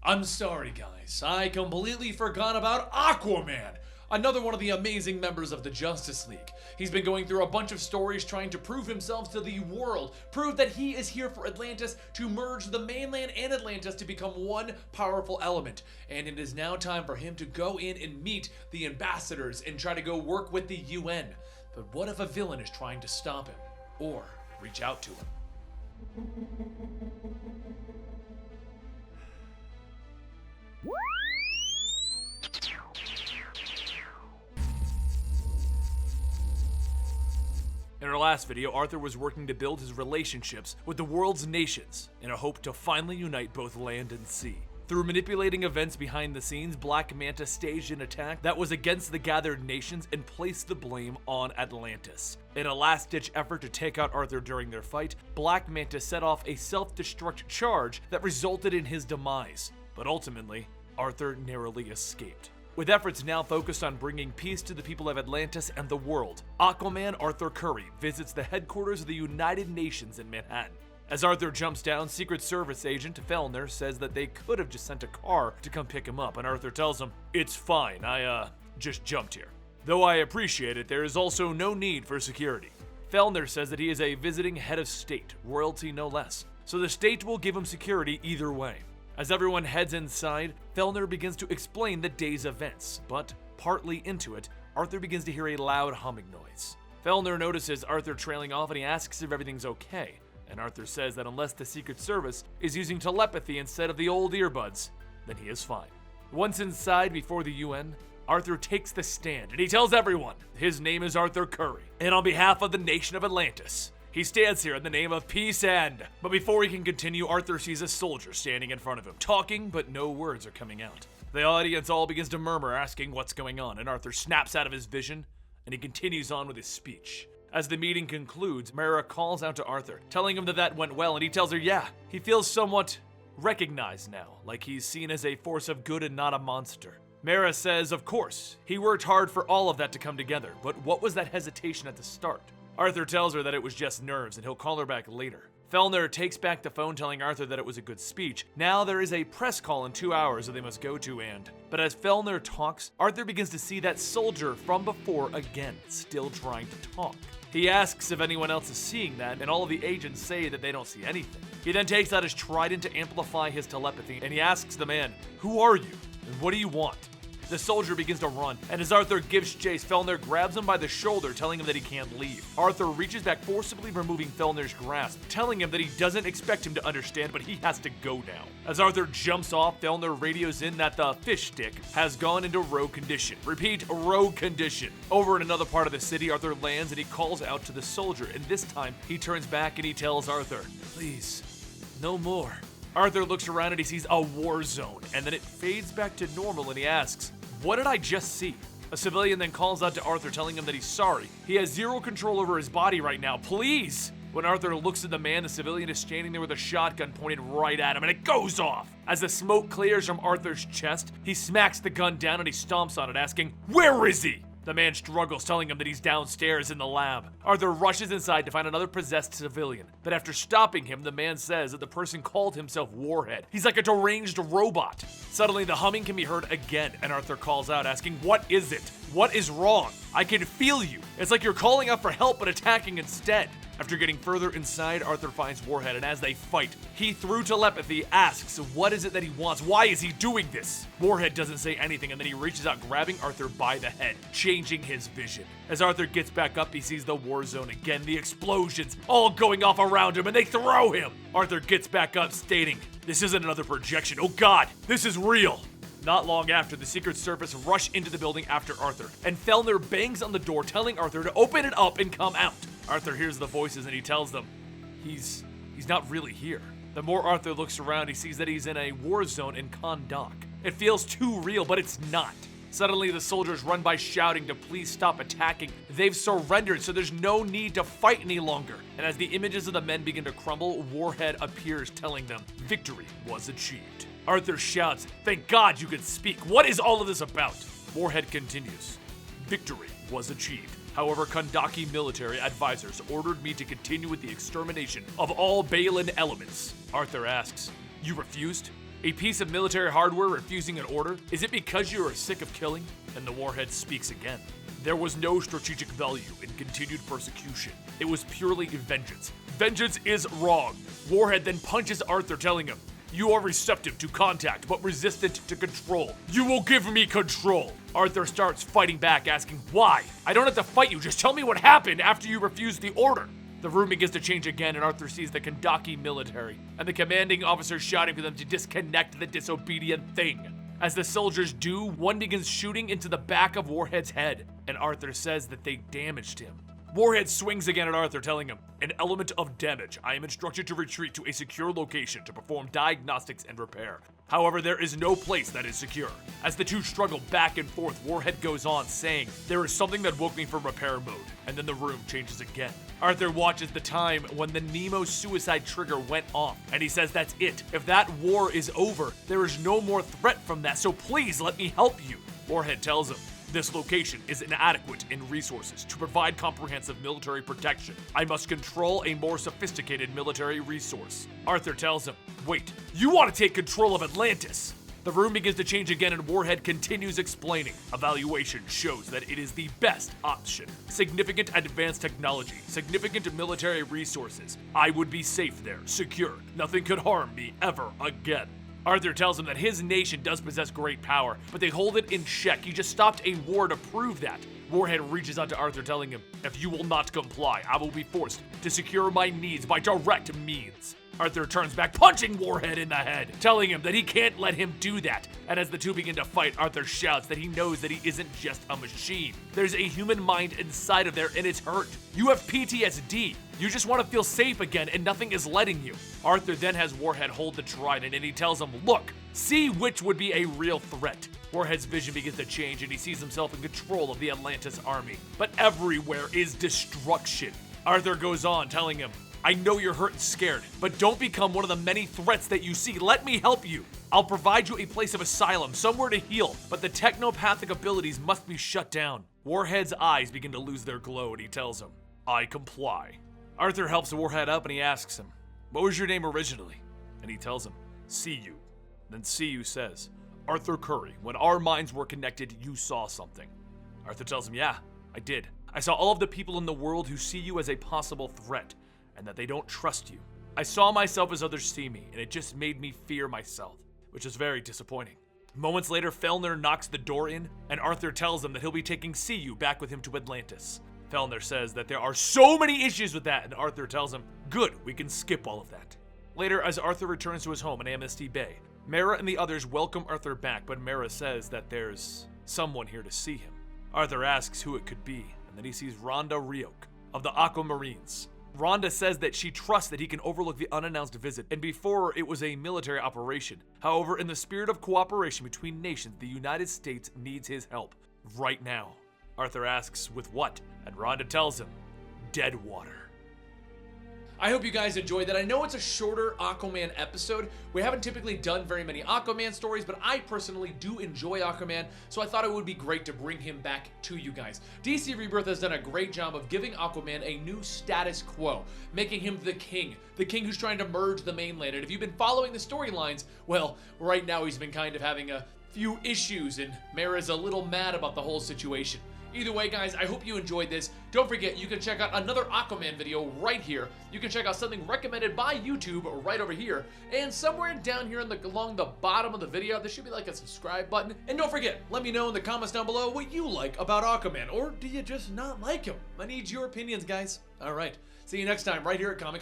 I'm sorry, guys. I completely forgot about Aquaman, another one of the amazing members of the Justice League. He's been going through a bunch of stories trying to prove himself to the world, prove that he is here for Atlantis to merge the mainland and Atlantis to become one powerful element. And it is now time for him to go in and meet the ambassadors and try to go work with the UN. But what if a villain is trying to stop him or reach out to him? In our last video, Arthur was working to build his relationships with the world's nations in a hope to finally unite both land and sea. Through manipulating events behind the scenes, Black Manta staged an attack that was against the gathered nations and placed the blame on Atlantis. In a last-ditch effort to take out Arthur during their fight, Black Manta set off a self-destruct charge that resulted in his demise, but ultimately, Arthur narrowly escaped. With efforts now focused on bringing peace to the people of Atlantis and the world, Aquaman Arthur Curry visits the headquarters of the United Nations in Manhattan. As Arthur jumps down, Secret Service agent Fellner says that they could have just sent a car to come pick him up, and Arthur tells him, "It's fine, I just jumped here. Though I appreciate it, there is also no need for security." Fellner says that he is a visiting head of state, royalty no less, so the state will give him security either way. As everyone heads inside, Fellner begins to explain the day's events, but partly into it, Arthur begins to hear a loud humming noise. Fellner notices Arthur trailing off and he asks if everything's okay, and Arthur says that unless the Secret Service is using telepathy instead of the old earbuds, then he is fine. Once inside before the UN, Arthur takes the stand and he tells everyone his name is Arthur Curry, and on behalf of the nation of Atlantis, he stands here in the name of peace and... But before he can continue, Arthur sees a soldier standing in front of him, talking, but no words are coming out. The audience all begins to murmur, asking what's going on, and Arthur snaps out of his vision, and he continues on with his speech. As the meeting concludes, Mara calls out to Arthur, telling him that that went well, and he tells her, yeah, he feels somewhat recognized now, like he's seen as a force of good and not a monster. Mara says, of course, he worked hard for all of that to come together, but what was that hesitation at the start? Arthur tells her that it was just nerves and he'll call her back later. Fellner takes back the phone telling Arthur that it was a good speech. Now there is a press call in 2 hours that they must go to but as Fellner talks, Arthur begins to see that soldier from before again, still trying to talk. He asks if anyone else is seeing that, and all of the agents say that they don't see anything. He then takes out his trident to amplify his telepathy, and he asks the man, "Who are you, and what do you want?" The soldier begins to run, and as Arthur gives chase, Fellner grabs him by the shoulder, telling him that he can't leave. Arthur reaches back, forcibly removing Fellner's grasp, telling him that he doesn't expect him to understand, but he has to go now. As Arthur jumps off, Fellner radios in that the fish stick has gone into row condition. Repeat, row condition. Over in another part of the city, Arthur lands and he calls out to the soldier, and this time he turns back and he tells Arthur, "Please, no more." Arthur looks around and he sees a war zone, and then it fades back to normal and he asks, "What did I just see?" A civilian then calls out to Arthur, telling him that he's sorry. He has zero control over his body right now, please! When Arthur looks at the man, the civilian is standing there with a shotgun pointed right at him, and it goes off! As the smoke clears from Arthur's chest, he smacks the gun down and he stomps on it, asking, "Where is he?" The man struggles, telling him that he's downstairs in the lab. Arthur rushes inside to find another possessed civilian, but after stopping him, the man says that the person called himself Warhead. He's like a deranged robot. Suddenly, the humming can be heard again, and Arthur calls out, asking, "What is it? What is wrong? I can feel you. It's like you're calling out for help but attacking instead." After getting further inside, Arthur finds Warhead, and as they fight, he, through telepathy, asks what is it that he wants? Why is he doing this? Warhead doesn't say anything, and then he reaches out, grabbing Arthur by the head, changing his vision. As Arthur gets back up, he sees the war zone again, the explosions all going off around him, and they throw him. Arthur gets back up, stating, "This isn't another projection. Oh God, this is real." Not long after, the Secret Service rush into the building after Arthur, and Fellner bangs on the door, telling Arthur to open it up and come out. Arthur hears the voices and he tells them, he's not really here. The more Arthur looks around, he sees that he's in a war zone in Kahndaq. It feels too real, but it's not. Suddenly, the soldiers run by shouting to please stop attacking. They've surrendered, so there's no need to fight any longer. And as the images of the men begin to crumble, Warhead appears, telling them victory was achieved. Arthur shouts, "Thank God you can speak. What is all of this about?" Warhead continues, "Victory was achieved. However, Kahndaqi military advisors ordered me to continue with the extermination of all Balan elements." Arthur asks, "You refused?" A piece of military hardware refusing an order? Is it because you are sick of killing? And the Warhead speaks again. There was no strategic value in continued persecution. It was purely vengeance. Vengeance is wrong. Warhead then punches Arthur, telling him, "You are receptive to contact, but resistant to control. You will give me control." Arthur starts fighting back, asking, "Why? I don't have to fight you. Just tell me what happened after you refused the order." The room begins to change again, and Arthur sees the Kandaki military, and the commanding officer shouting for them to disconnect the disobedient thing. As the soldiers do, one begins shooting into the back of Warhead's head, and Arthur says that they damaged him. Warhead swings again at Arthur, telling him, "An element of damage. I am instructed to retreat to a secure location to perform diagnostics and repair. However, there is no place that is secure." As the two struggle back and forth, Warhead goes on, saying, "There is something that woke me from repair mode," and then the room changes again. Arthur watches the time when the Nemo suicide trigger went off, and he says that's it. If that war is over, there is no more threat from that, so please let me help you. Warhead tells him, "This location is inadequate in resources to provide comprehensive military protection. I must control a more sophisticated military resource." Arthur tells him, "Wait, you want to take control of Atlantis?" The room begins to change again, and Warhead continues explaining. Evaluation shows that it is the best option. Significant advanced technology, significant military resources. I would be safe there, secure. Nothing could harm me ever again. Arthur tells him that his nation does possess great power, but they hold it in check. He just stopped a war to prove that. Warhead reaches out to Arthur, telling him, "If you will not comply, I will be forced to secure my needs by direct means." Arthur turns back, punching Warhead in the head, telling him that he can't let him do that. And as the two begin to fight, Arthur shouts that he knows that he isn't just a machine. There's a human mind inside of there, and it's hurt. You have PTSD. You just want to feel safe again, and nothing is letting you. Arthur then has Warhead hold the trident, and he tells him, "Look, see which would be a real threat." Warhead's vision begins to change, and he sees himself in control of the Atlantis army. But everywhere is destruction. Arthur goes on, telling him, "I know you're hurt and scared, but don't become one of the many threats that you see. Let me help you. I'll provide you a place of asylum, somewhere to heal, but the technopathic abilities must be shut down." Warhead's eyes begin to lose their glow, and he tells him, "I comply." Arthur helps Warhead up, and he asks him, "What was your name originally?" And he tells him, "See-You." Then See-You says, "Arthur Curry, when our minds were connected, you saw something." Arthur tells him, "Yeah, I did. I saw all of the people in the world who see you as a possible threat, and that they don't trust you. I saw myself as others see me, and it just made me fear myself, which is very disappointing." Moments later, Fellner knocks the door in, and Arthur tells him that he'll be taking See-You back with him to Atlantis. Fellner says that there are so many issues with that, and Arthur tells him, "Good, we can skip all of that." Later, as Arthur returns to his home in Amnesty Bay, Mara and the others welcome Arthur back, but Mara says that there's someone here to see him. Arthur asks who it could be, and then he sees Rhonda Ryok of the Aquamarines. Rhonda says that she trusts that he can overlook the unannounced visit, and before it was a military operation. However, in the spirit of cooperation between nations, the United States needs his help right now. Arthur asks with what, and Rhonda tells him, dead water. I hope you guys enjoyed that. I know it's a shorter Aquaman episode. We haven't typically done very many Aquaman stories, but I personally do enjoy Aquaman, so I thought it would be great to bring him back to you guys. DC Rebirth has done a great job of giving Aquaman a new status quo, making him the king who's trying to merge the mainland. And if you've been following the storylines, well, right now he's been kind of having a few issues, and Mara's a little mad about the whole situation. Either way, guys, I hope you enjoyed this. Don't forget, you can check out another Aquaman video right here. You can check out something recommended by YouTube right over here. And somewhere down here along the bottom of the video, there should be like a subscribe button. And don't forget, let me know in the comments down below what you like about Aquaman. Or do you just not like him? I need your opinions, guys. All right. See you next time right here at Comicstorian.